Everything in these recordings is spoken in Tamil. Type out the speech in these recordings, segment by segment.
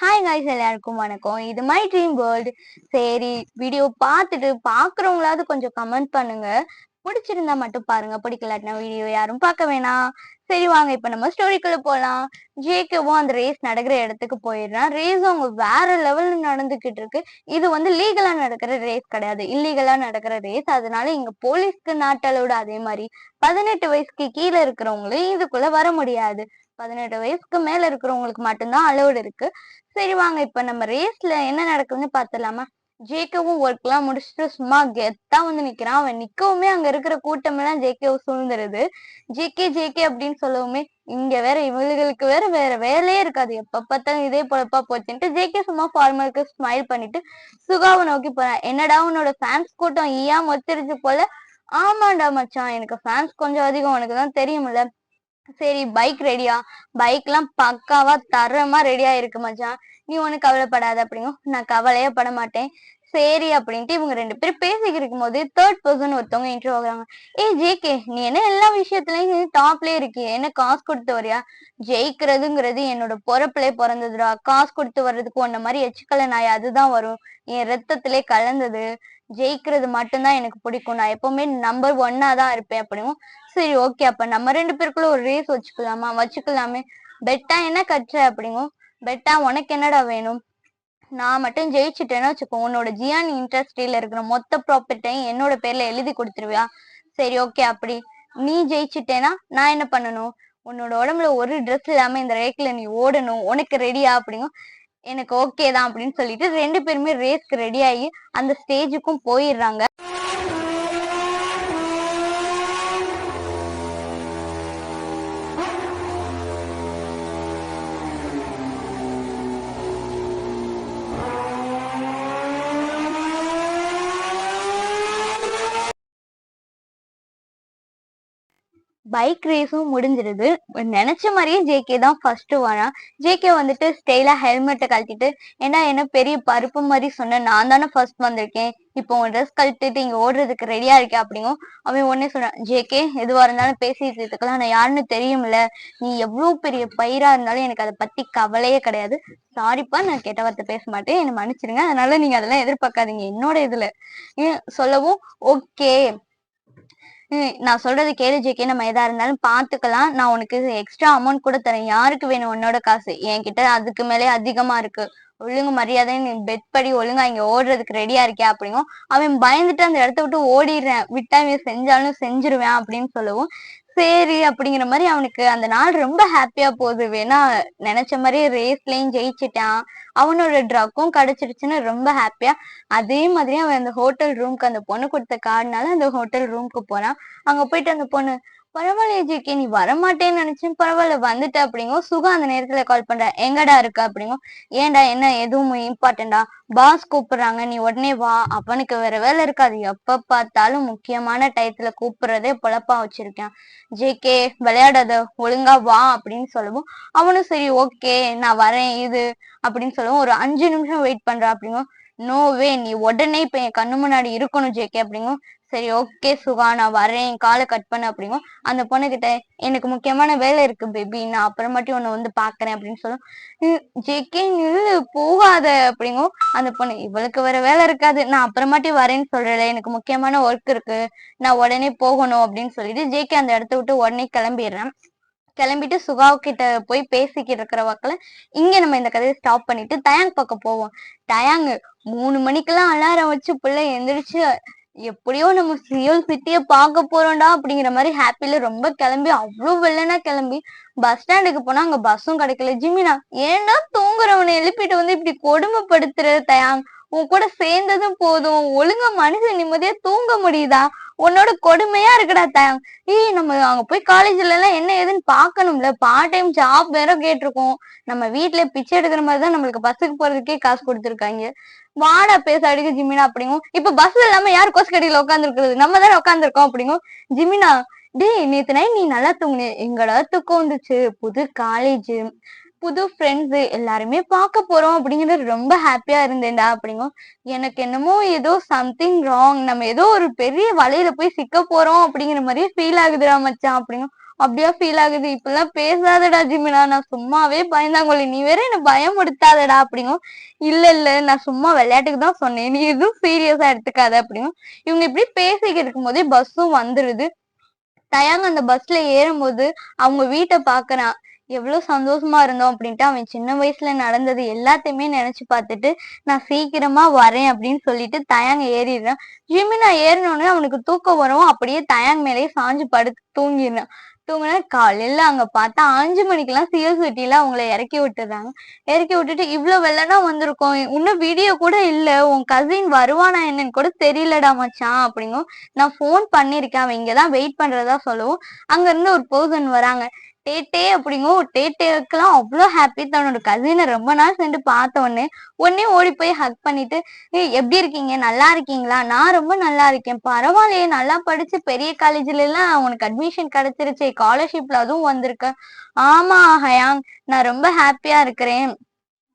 ஹாய் காய்ஸ், எல்லாருக்கும் வணக்கம். இது மை ட்ரீம் வேர்ல்டு. சரி, வீடியோ பார்த்துட்டு பாக்குறவங்களாவது கொஞ்சம் கமெண்ட் பண்ணுங்க. பிடிச்சிருந்தா மட்டும் பாருங்க, பிடிக்கலாட்டினா வீடியோ யாரும் பார்க்க வேணாம். சரி வாங்க, இப்ப நம்ம ஸ்டோரிக்குள்ள போலாம். ஜேகேவும் அந்த ரேஸ் நடக்கிற இடத்துக்கு போயிடுறான். ரேஸும் அவங்க வேற லெவல்ல நடந்துகிட்டு இருக்கு. இது வந்து லீகலா நடக்கிற ரேஸ் கிடையாது, இல்லீகலா நடக்கிற ரேஸ். அதனால இங்க போலீஸ்க்கு நாட்டலோட அதே மாதிரி 18 வயசுக்கு கீழே இருக்கிறவங்களும் இதுக்குள்ள வர முடியாது. 18 வயசுக்கு மேல இருக்கிறவங்களுக்கு மட்டும்தான் அலோடு இருக்கு. சரி வாங்க, இப்ப நம்ம ரேஸ்ல என்ன நடக்குதுன்னு பாத்துலாமா. ஜேக்கவும் ஒர்க் எல்லாம் முடிச்சுட்டு சும்மா கெத்தா வந்து நிக்கிறான். அவன் நிக்கவுமே அங்க இருக்கிற கூட்டம் எல்லாம் ஜேகேவை சூழ்ந்துருது. ஜேகே ஜேகே அப்படின்னு சொல்லவுமே இங்க வேற இவங்களுக்கு வேற வேற வேலையே இருக்காது, எப்ப பார்த்தாலும் இதே பொழப்பா போச்சுன்ட்டு ஜேகே சும்மா ஃபார்மலுக்கு ஸ்மைல் பண்ணிட்டு சுகாவை நோக்கி போறான். என்னடா உன்னோட ஃபேன்ஸ் கூட்டம் ஈயா மொத்திருச்சு போல. ஆமாண்டா மச்சான், எனக்கு ஃபேன்ஸ் கொஞ்சம் அதிகம், உனக்குதான் தெரியும்ல. சரி, பைக் ரெடியா? பைக் எல்லாம் பக்காவா தரமா ரெடியா இருக்கு மச்சான், நீ ஒண்ணு கவலைப்படாத அப்படிங்கும். நான் கவலையே பட மாட்டேன். சரி அப்படின்ட்டு இவங்க ரெண்டு பேரும் பேசிக்கிட்டு இருக்கும் போது தேர்ட் பர்சன் ஒருத்தவங்க இன்ட்ரோ ஆகுறாங்க. ஏய் ஜேகே, நீ என்ன எல்லா விஷயத்துலயும் டாப்லயே இருக்கிய, என்ன காசு கொடுத்து வரியா? ஜெயிக்கிறதுங்கிறது என்னோட பொறப்புலே பிறந்ததுடா. காசு கொடுத்து வர்றதுக்கு உன்ன மாதிரி எச்சுக்கல நாய் அதுதான் வரும். என் ரத்தத்திலே கலந்தது. ஜெயிக்கிறது மட்டும்தான் எனக்கு பிடிக்கும். நான் எப்பவுமே நம்பர் 1 தான் இருப்பேன் அப்படிங்கும். சரி ஓகே, அப்ப நம்ம ரெண்டு பேருக்குள்ள ஒரு ரேஸ் வச்சுக்கலாமா? வச்சுக்கலாமே. பெட்டா என்ன கட்டுற அப்படிங்கும். பெட்டா உனக்கு என்னடா வேணும்? நான் மட்டும் ஜெயிச்சுட்டேன்னு வச்சுக்கோ, உன்னோட ஜியான் இண்டஸ்ட்ரியில இருக்கிற மொத்த ப்ராப்பர்ட்டியும் என்னோட பேர்ல எழுதி கொடுத்துருவியா? சரி ஓகே, அப்படி நீ ஜெயிச்சுட்டேனா நான் என்ன பண்ணணும்? உன்னோட உடம்புல ஒரு ட்ரெஸ் இல்லாம இந்த ரேக்ல நீ ஓடணும். உனக்கு ரெடியா அப்படிங்கும். எனக்கு ஓகே தான் அப்படின்னு சொல்லிட்டு ரெண்டு பேருமே ரேஸ்க்கு ரெடி ஆகி அந்த ஸ்டேஜுக்கும் போயிடுறாங்க. பைக் ரேஸும் முடிஞ்சிருது. நினைச்ச மாதிரியே ஜேகே தான் ஃபர்ஸ்ட் வரான். ஜேகே வந்துட்டு ஸ்டைலா ஹெல்மெட்டை கழட்டிட்டு, ஏன்னா என்ன பெரிய பருப்பு மாதிரி சொன்ன, நான் தானே ஃபர்ஸ்ட் வந்திருக்கேன், இப்போ உன் ட்ரெஸ் கழட்டிட்டு இங்க ஓடுறதுக்கு ரெடியா இருக்கேன் அப்படிங்கும். அவன் உடனே சொல்றான், ஜேகே எதுவா இருந்தாலும் பேசிட்டு இருக்கலாம், நான் யாருன்னு தெரியும்ல. நீ எவ்வளவு பெரிய பயிரா இருந்தாலும் எனக்கு அதை பத்தி கவலையே கிடையாது. சாரிப்பா, நான் கெட்ட வார்த்தை பேச மாட்டேன், என்னை மன்னிச்சிருங்க. அதனால நீங்க அதெல்லாம் எதிர்பார்க்காதீங்க என்னோட இதுல சொல்லவும். ஓகே, நான் சொல்றது கேளு ஜேகே, நம்ம எதா இருந்தாலும் பாத்துக்கலாம். நான் உனக்கு எக்ஸ்ட்ரா அமௌண்ட் கூட தரேன். யாருக்கு வேணும் உன்னோட காசு? என்கிட்ட அதுக்கு மேலே அதிகமா இருக்கு. ஒழுங்கு மரியாதை நீ பெட் படி ஒழுங்கா இங்க ஓடுறதுக்கு ரெடியா இருக்கியா அப்படிங்கும். அவன் பயந்துட்டு அந்த இடத்த விட்டு ஓடிடுறேன், விட்டா இவன் செஞ்சாலும் செஞ்சிருவேன் அப்படின்னு சொல்லவும். சரி அப்படிங்கிற மாதிரி அவனுக்கு அந்த நாள் ரொம்ப ஹாப்பியா போகுது. வேணா நினைச்ச மாதிரி ரேஸ்லயும் ஜெயிச்சுட்டான், அவனோட ட்ரக்கும் கிடைச்சிருச்சுன்னு ரொம்ப ஹாப்பியா. அதே மாதிரி அவன் அந்த ஹோட்டல் ரூம்க்கு அந்த பொண்ணு கொடுத்த கார்டுனால அந்த ஹோட்டல் ரூம்க்கு போறான். அங்க போயிட்டு அந்த பொண்ணு, பரவாயில்ல ஜிகே, நீ வரமாட்டேன்னு நினைச்சேன், பரவாயில்ல வந்துட்ட அப்படிங்கும். சுகா அந்த நேரத்துல கால் பண்ற, எங்கடா இருக்க அப்படிங்கும். ஏன்டா, என்ன எதுவும் இம்பார்ட்டண்டா? பாஸ் கூப்பிடுறாங்க, நீ உடனே வா. அவனுக்கு வேற வேலை இருக்காது, எப்ப பார்த்தாலும் முக்கியமான டயத்துல கூப்பிடுறதே பொழப்பா வச்சிருக்கேன். ஜேகே விளையாடாத, ஒழுங்கா வா அப்படின்னு சொல்லவும் அவனும் சரி ஓகே நான் வரேன் இது அப்படின்னு சொல்லவும் ஒரு 5 நிமிஷம் வெயிட் பண்றா அப்படிங்கும். நோவே, நீ உடனே இப்ப என் கண்ணு முன்னாடி இருக்கணும் ஜேகே அப்படிங்கும். சரி ஓகே சுகா, நான் வரேன், காலை கட் பண்ண அப்படிங்கும். அந்த பொண்ணு கிட்ட, எனக்கு முக்கியமான வேலை இருக்கு பேபி, நான் அப்புறமாட்டி உன்னை வந்து பாக்குறேன் அப்படின்னு சொல்லும். ஜேகே நில்லு, போகாத அப்படிங்கும். அந்த பொண்ணு, இவளுக்கு வேற வேலை இருக்காது, நான் அப்புறமாட்டி வரேன்னு சொல்றேன், எனக்கு முக்கியமான ஒர்க் இருக்கு, நான் உடனே போகணும் அப்படின்னு சொல்லிட்டு ஜேகே அந்த இடத்த விட்டு உடனே கிளம்பிடுறேன். கிளம்பிட்டு சுகாவு கிட்ட போய் பேசிக்கிட்டு இருக்கிற வாக்குல இங்க நம்ம இந்த கதையை ஸ்டாப் பண்ணிட்டு தயாங் பக்கம் போவோம். டயாங் 3 மணிக்கெல்லாம் அலாரம் வச்சு பிள்ளை எந்திரிச்சு எப்படியோ நம்ம சியோல் சிட்டிய பார்க்க போறோம்டா அப்படிங்கிற மாதிரி ஹாப்பில ரொம்ப கிளம்பி அவ்வளவு வெள்ளனா கிளம்பி பஸ் ஸ்டாண்டுக்கு போனா அங்க பஸ்ஸும் கிடைக்கல. ஜிமினா, ஏன்னா தூங்குறவனை எழுப்பிட்டு வந்து இப்படி கொடுமைப்படுத்துற தயாங்? உன் கூட சேர்ந்ததும் போதும், ஒழுங்கா மனுஷன் நிம்மதியா தூங்க முடியுதா? உன்னோட கொடுமையா இருக்குடா தயாங். நம்ம அங்க போய் காலேஜ்ல எல்லாம் என்ன ஏதுன்னு பாக்கணும்ல, பார்ட் டைம் ஜாப் வேற கேட்டிருக்கோம். நம்ம வீட்டுல பிச்சை எடுக்கிற மாதிரிதான் நம்மளுக்கு பஸ்ஸுக்கு போறதுக்கே காசு கொடுத்துருக்காங்க. வாடா பேச அடிக்க ஜிமினா அப்படிங்கும். இப்ப பஸ்ல இல்லாம யாரு கோசக்கடியில உட்கார்ந்து இருக்கிறது? நம்ம தானே உட்காந்துருக்கோம் அப்படிங்கும். ஜிமினா, டேய் நேத்து நைட் நீ நல்லா தூங்குனே, எங்கடா தூக்கம் வந்துச்சு, புது காலேஜ், புது ஃப்ரெண்ட்ஸ் எல்லாருமே பார்க்க போறோம் அப்படிங்கிறது ரொம்ப ஹாப்பியா இருந்தேன்டா அப்படிங்கும். எனக்கு என்னமோ ஏதோ சம்திங் ராங், நம்ம ஏதோ ஒரு பெரிய வலையில போய் சிக்க போறோம் அப்படிங்கிற மாதிரியே ஃபீல் ஆகுதுடா மச்சான் அப்படிங்கும். அப்படியா ஃபீல் ஆகுது. இப்படிலாம் பேசாதடா ஜிமினா, நான் சும்மாவே பயந்தாங்கோலி, நீ வேற என்ன பயமுடுத்தாதடா அப்படிங்கும். இல்ல இல்ல நான் சும்மா விளையாட்டுக்கு தான் சொன்னேன், நீ எதுவும் சீரியஸா எடுத்துக்காத அப்படிங்கும். இவங்க இப்படி பேசிக்கிட்டு இருக்கும் போதே பஸ்ஸும் வந்துருது. தயாங்க அந்த பஸ்ல ஏறும்போது அவங்க வீட்டை பாக்குறான். எவ்வளவு சந்தோஷமா இருந்தோம் அப்படின்ட்டு அவன் சின்ன வயசுல நடந்தது எல்லாத்தையுமே நினைச்சு பார்த்துட்டு நான் சீக்கிரமா வரேன் அப்படின்னு சொல்லிட்டு தயாங்க ஏறிடுறான். ஜிமினா ஏறினோடனே அவனுக்கு தூக்கம் வரும். அப்படியே தயாங் மேலேயே சாஞ்சு படுத்து தூங்கிடுறான். தூங்கினா காலையில அங்க பார்த்தா 5 மணிக்கெல்லாம் சிஎஸ்சிட்டில அவங்கள இறக்கி விட்டுறாங்க. இறக்கி விட்டுட்டு இவ்வளவு வெள்ளனா வந்திருக்கோம், இன்னும் வீடியோ கூட இல்ல, உன் கசின் வருவானா என்னன்னு கூட தெரியலடா மச்சான் அப்படிங்கும். நான் போன் பண்ணிருக்கேன், அவன் இங்கதான் வெயிட் பண்றதா சொல்லவும் அங்க இருந்து ஒரு பர்சன் வராங்க. டேட்டே அப்படிங்கும். டேட்டேக்கெல்லாம் அவ்வளவு ஹாப்பி, தன்னோட கசினை ரொம்ப நாள் சென்று பார்த்த உடனே ஓடி போய் ஹக் பண்ணிட்டு, ஏய் எப்படி இருக்கீங்க, நல்லா இருக்கீங்களா, நான் ரொம்ப நல்லா இருக்கேன், பரவாயில்லையே நல்லா படிச்சு பெரிய காலேஜ்ல எல்லாம் உனக்கு அட்மிஷன் கிடைச்சிருச்சு, ஸ்காலர்ஷிப்ல அதுவும் வந்திருக்க. ஆமா ஹயாங், நான் ரொம்ப ஹாப்பியா இருக்கிறேன்,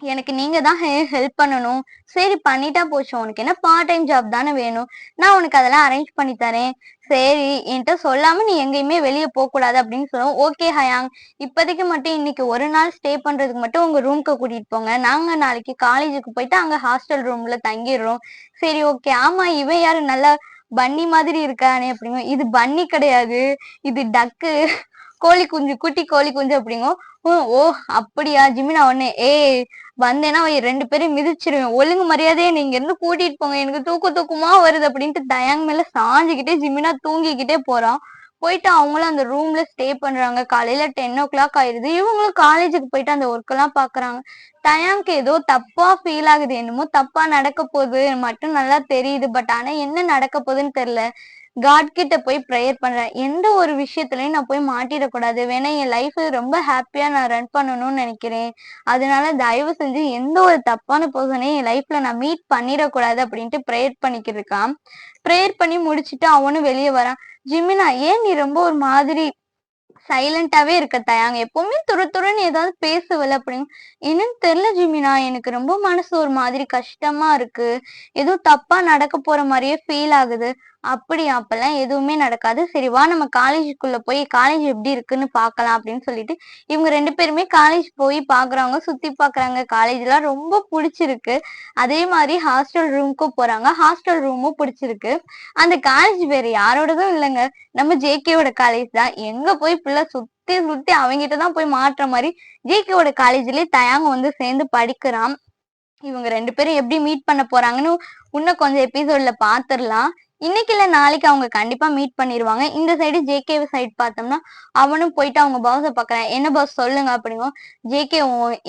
எனக்கு நீங்க தான் ஹெல்ப் பண்ணணும். சரி பண்ணிட்டா போச்சு, உனக்கு என்ன பார்ட் டைம் ஜாப் தானே வேணும், நான் உனக்கு அதெல்லாம் அரேஞ்ச் பண்ணி தரேன். சரி என்கிட்ட சொல்லாம நீ எங்கேயுமே வெளியே போக கூடாது அப்படின்னு சொல்லுவோம். ஓகே ஹயாங், இப்போதைக்கு மட்டும் இன்னைக்கு ஒரு நாள் ஸ்டே பண்றதுக்கு மட்டும் உங்க ரூம்க்கு கூட்டிட்டு போங்க, நாங்க நாளைக்கு காலேஜுக்கு போயிட்டு அங்க ஹாஸ்டல் ரூம்ல தங்கிடுறோம். சரி ஓகே. ஆமா இவன் யாரு நல்லா பன்னி மாதிரி இருக்கானே அப்படிங்க. இது பன்னி கிடையாது, இது டக்கு, கோழி குஞ்சு, குட்டி கோழி குஞ்சு அப்படிங்கும். ஓ அப்படியா ஜிமினா உடனே ஏய் வந்தேன்னா 2 பேரும் மிதிச்சிருவேன், ஒழுங்கு மரியாதையே நீங்க இருந்து கூட்டிட்டு போங்க, எனக்கு தூக்கமா வருது அப்படின்ட்டு தயாங் மேல சாஞ்சுக்கிட்டே ஜிமினா தூங்கிக்கிட்டே போறான். போயிட்டு அவங்களும் அந்த ரூம்ல ஸ்டே பண்றாங்க. காலையில 10 o'clock ஆயிருது. இவங்களும் காலேஜுக்கு போயிட்டு அந்த ஒர்க் எல்லாம் பாக்குறாங்க. தயாங்க்கு ஏதோ தப்பா ஃபீல் ஆகுது, என்னமோ தப்பா நடக்க போகுது மட்டும் நல்லா தெரியுது. பட் ஆனா என்ன நடக்க போகுதுன்னு தெரியல. காட் கிட்ட போய் ப்ரேயர் பண்றேன், எந்த ஒரு விஷயத்துலயும் நான் போய் மாட்டிடக்கூடாது, வேணா என் லைஃப் ரொம்ப ஹாப்பியா நான் ரன் பண்ணணும்னு நினைக்கிறேன், அதனால தயவு செஞ்சு எந்த ஒரு தப்பான பர்சனையும் என் லைஃப்ல நான் மீட் பண்ணிடக்கூடாது அப்படின்ட்டு ப்ரேயர் பண்ணிக்கிட்டு இருக்கான். ப்ரேயர் பண்ணி முடிச்சுட்டு அவனும் வெளியே வரான். ஜிமினா ஏன் நீ ரொம்ப ஒரு மாதிரி சைலண்டாவே இருக்க தயாங்க, எப்பவுமே துருன்னு ஏதாவது பேசுவல அப்படின்னு. என்னன்னு தெரியல ஜிமினா, எனக்கு ரொம்ப மனசு ஒரு மாதிரி கஷ்டமா இருக்கு, ஏதோ தப்பா நடக்க போற மாதிரியே ஃபீல் ஆகுது. அப்படியா, அப்பெல்லாம் எதுவுமே நடக்காது, சரி வா நம்ம காலேஜுக்குள்ள போய் காலேஜ் எப்படி இருக்குன்னு பாக்கலாம் அப்படின்னு சொல்லிட்டு இவங்க 2 பேருமே காலேஜ் போய் பாக்குறாங்க, சுத்தி பாக்குறாங்க. காலேஜ் எல்லாம் ரொம்ப பிடிச்சிருக்கு. அதே மாதிரி ஹாஸ்டல் ரூமுக்கும் போறாங்க, ஹாஸ்டல் ரூமும் பிடிச்சிருக்கு. அந்த காலேஜ் வேற யாரோடதும் இல்லைங்க, நம்ம ஜேகேவோட காலேஜ் தான். எங்க போய் பிள்ளை சுத்தி சுத்தி அவங்கிட்ட தான் போய் மாட்டுற மாதிரி ஜேகேவோட காலேஜ்லயே தயாங்க வந்து சேர்ந்து படிக்கிறான். இவங்க 2 பேரும் எப்படி மீட் பண்ண போறாங்கன்னு இன்னும் கொஞ்சம் எபிசோட்ல பாத்துரலாம். இன்னைக்கு இல்ல நாளைக்கு அவங்க கண்டிப்பா மீட் பண்ணிருவாங்க. இந்த சைடு ஜேகே சைடு பார்த்தோம்னா அவனும் போயிட்டு அவங்க பாஸ பாக்குறான். என்ன பாஸ் சொல்லுங்க அப்படிங்கும். ஜேகே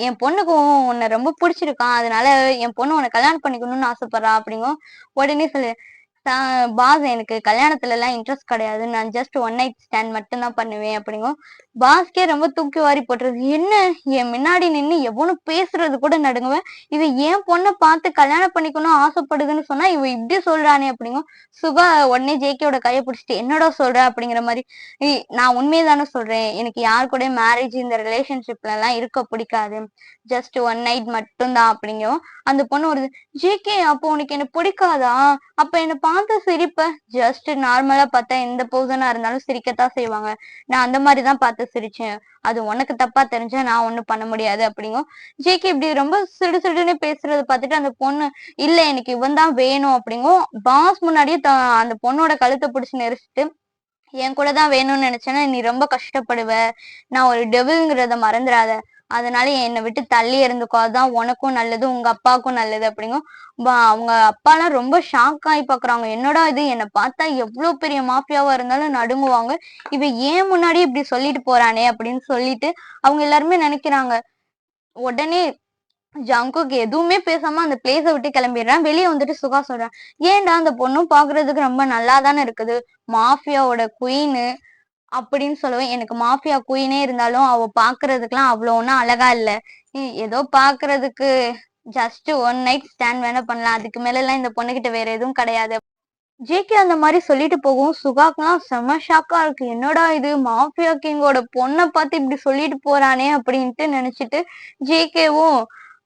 என் பொண்ணுக்கு உன்னை ரொம்ப பிடிச்சிருக்கான், அதனால என் பொண்ணு உன்னை கல்யாணம் பண்ணிக்கணும்னு ஆசைப்படுறா அப்படிங்கும். உடனே சொல்லு, பாஸ் எனக்கு கல்யாணத்துல எல்லாம் இன்ட்ரெஸ்ட் கிடையாது, நான் ஜஸ்ட் ஒன் நைட் ஸ்டாண்ட் மட்டும் தான் பண்ணுவேன் அப்படிங்கும். பாஸ்கே ரொம்ப தூக்கி வாரி போட்டுறது. என்ன என் முன்னாடி நின்னு எவனும் பேசுறது கூட நடுங்குவேன், இவ ஏன் பொண்ணை பார்த்து கல்யாணம் பண்ணிக்கணும் ஆசைப்படுதுன்னு சொன்னா இவ இப்படி சொல்றானே அப்படிங்கும். சுகா உடனே ஜேகேயோட கையை பிடிச்சிட்டு என்னடா சொல்ற அப்படிங்கிற மாதிரி. நான் உண்மையதானே சொல்றேன், எனக்கு யார் கூட மேரேஜ் இந்த ரிலேஷன்ஷிப்ல எல்லாம் இருக்க பிடிக்காது, ஜஸ்ட் ஒன் நைட் மட்டும் தான் அப்படிங்கும். அந்த பொண்ணு ஒரு ஜேகே அப்போ உனக்கு என்ன பிடிக்காதா, அப்ப என்ன பார்த்து சிரிப்ப, ஜஸ்ட் நார்மலா பார்த்தா எந்த பர்சனா இருந்தாலும் சிரிக்கத்தான் செய்வாங்க, நான் அந்த மாதிரிதான் பார்த்து சிரிச்சேன், அது உனக்கு தப்பா தெரிஞ்சா நான் ஒண்ணும் பண்ண முடியாது அப்படிங்கும். ஜேகே இப்படி ரொம்ப சிடுசிடுன்னு பேசுறத பார்த்துட்டு அந்த பொண்ணு இல்ல எனக்கு இவன் தான் வேணும் அப்படிங்கும். பாஸ் முன்னாடியே அந்த பொண்ணோட கழுத்தை பிடிச்சு நெரிச்சிட்டு என் கூட தான் வேணும்னு நினைச்சேன்னா நீ ரொம்ப கஷ்டப்படுவ, நான் ஒரு டெவில்ங்கிறத மறந்துடாத, அதனால என்னை விட்டு தள்ளி இருந்துக்கோ, அதுதான் உனக்கும் நல்லது உங்க அப்பாவுக்கும் நல்லது அப்படிங்கும். அவங்க அப்பாலாம் ரொம்ப ஷாக் ஆகி பாக்குறாங்க, என்னடா இது என்னை பார்த்தா எவ்வளவு பெரிய மாஃபியாவா இருந்தாலும் நடுங்குவாங்க, இவ ஏன் முன்னாடி இப்படி சொல்லிட்டு போறானே அப்படின்னு சொல்லிட்டு அவங்க எல்லாருமே நினைக்கிறாங்க. உடனே ஜங்குக்கு எதுவுமே பேசாம அந்த பிளேஸ விட்டு கிளம்பிடுறான். வெளியே வந்துட்டு சுகா சொல்றான், ஏன்டா அந்த பொண்ணும் பாக்குறதுக்கு ரொம்ப நல்லா தானே இருக்குது, மாஃபியாவோட குயின் அப்படின்னு சொல்லுவேன். எனக்கு மாஃபியா குயினே இருந்தாலும் அவ பாக்குறதுக்குலாம் அவ்வளவு ஒன்னும் அழகா இல்ல, ஏதோ பாக்குறதுக்கு ஜஸ்ட் ஒன் நைட் ஸ்டாண்ட் வேணா பண்ணலாம், அதுக்கு மேல எல்லாம் இந்த பொண்ணுகிட்ட வேற எதுவும் கிடையாது. ஜேகே அந்த மாதிரி சொல்லிட்டு போகும். சுகாக்குலாம் செம ஷாக்கா இருக்கு, என்னடா இது மாஃபியா கிங்கோட பொண்ணை பார்த்து இப்படி சொல்லிட்டு போறானே அப்படின்ட்டு நினைச்சிட்டு ஜேகேவும்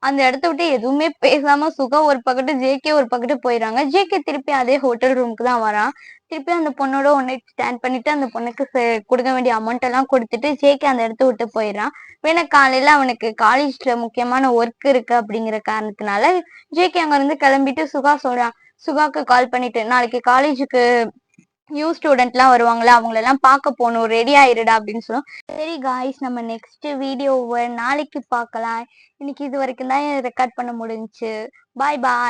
அந்த இடத்த விட்டு எதுவுமே பேசாம சுகா ஒரு பக்கத்து ஜேகே ஒரு பக்கத்து போயிடறாங்க. ஜேகே திருப்பி அதே ஹோட்டல் ரூமுக்கு தான் வரான். திருப்பி அந்த பொண்ணோட ஒன் நைட் ஸ்டாண்ட் பண்ணிட்டு அந்த பொண்ணுக்கு கொடுக்க வேண்டிய அமௌண்ட் எல்லாம் கொடுத்துட்டு ஜேகே அந்த இடத்த விட்டு போயிடுறான். வேணா காலையில அவனுக்கு காலேஜ்ல முக்கியமான ஒர்க் இருக்கு அப்படிங்கிற காரணத்தினால ஜேகே அங்க இருந்து கிளம்பிட்டு சுகாக்கு கால் பண்ணிட்டு நாளைக்கு காலேஜுக்கு நியூ ஸ்டூடெண்ட்லாம் வருவாங்களா அவங்களெல்லாம் பார்க்க போகணும், ரெடி ஆயிருடா அப்படின்னு சொல்லுவோம். சரி காய்ஸ், நம்ம நெக்ஸ்ட் வீடியோவை நாளைக்கு பார்க்கலாம். இன்னைக்கு இது வரைக்கும் தான் ரெக்கார்ட் பண்ண முடிஞ்சுச்சு. பாய் பாய்.